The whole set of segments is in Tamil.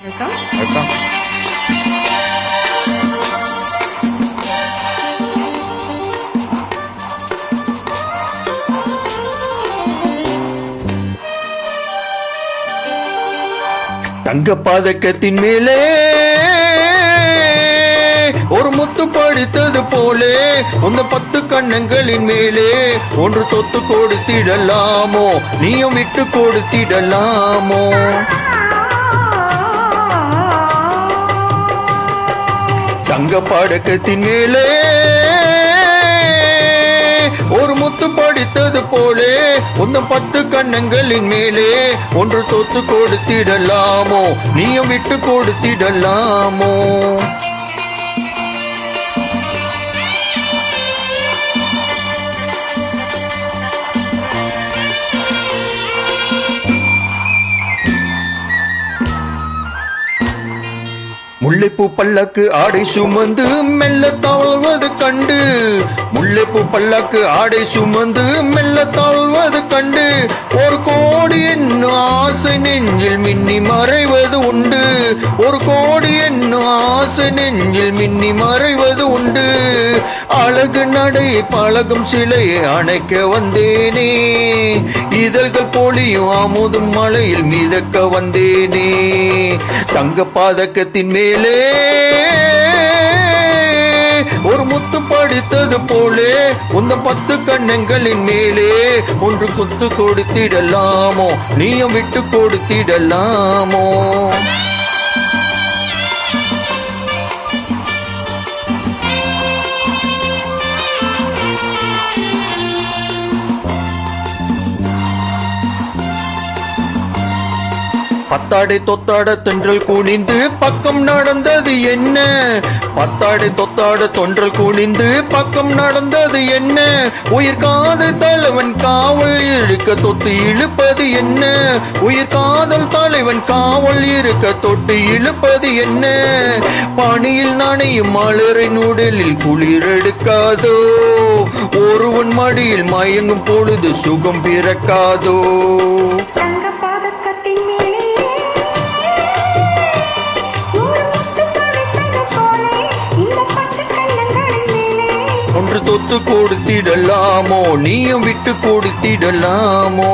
தங்க பதக்கத்தின் மேலே ஒரு முத்து படித்தது போலே உந்த 10 கண்ணங்களின் மேலே ஒன்று தொத்து கொடுத்திடலாமோ, நீயும் விட்டு கொடுத்திடலாமோ? தங்க பதக்கத்தின் மேலே ஒரு முத்து படித்தது போலே உந்த 10 கண்ணங்களின் மேலே ஒன்று தொத்து கொடுத்திடலாமோ, நீயும் விட்டு கொடுத்திடலாமோ? முல்லைப்பூ பல்லக்கு ஆடை சுமந்து மெல்ல தவழ்வது கண்டு, முல்லைப்பூ பல்லக்கு ஆடை சுமந்து மெல்ல தவழ்வது கண்டு, ஒரு கோடி என்னும் ஆசை நெஞ்சில் மின்னி மறைவது உண்டு, ஒரு கோடி என்னும் ஆசை நெஞ்சில் மின்னி மறைவது உண்டு. அழகு நடை பழகும் சிலையை அணைக்க வந்தேனே, இதழ்கள் பொழியும் அமுதும் மலையில் மிதக்க வந்தேனே. தங்க பாதக்கத்தின் மேலே ஒரு முத்து படித்தது போலே உந்த 10 கண்ணங்களின் மேலே ஒன்று குத்து கொடுத்திடலாமோ, நீயும் விட்டு கொடுத்திடலாமோ? பத்தாடை தொத்தாட தென்றல் குனிந்து பக்கம் நடந்தது என்ன, பத்தாடை தொத்தாட தொன்றல் குனிந்து பக்கம் நடந்தது என்ன, உயிர் காதல் தலைவன் காவல் இருக்க தொட்டு இழுப்பது என்ன, உயிர் காதல் தலைவன் காவல் இருக்க தொட்டு இழுப்பது என்ன? பனியில் நனையும் மலரின் உடலில் குளிரெடுக்காதோ, ஒருவன் மடியில் மயங்கும் பொழுது சுகம் பிறக்காதோ? ஒன்று தொத்து கொடுத்திடலாமோ, நீயும் விட்டு கொடுத்திடலாமோ?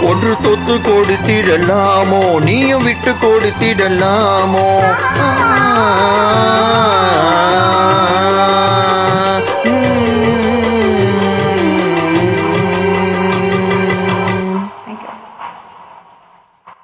ஒன்று தொத்து கொடுத்திடலாமோ, நீயும் விட்டு கொடுத்திடலாமோ?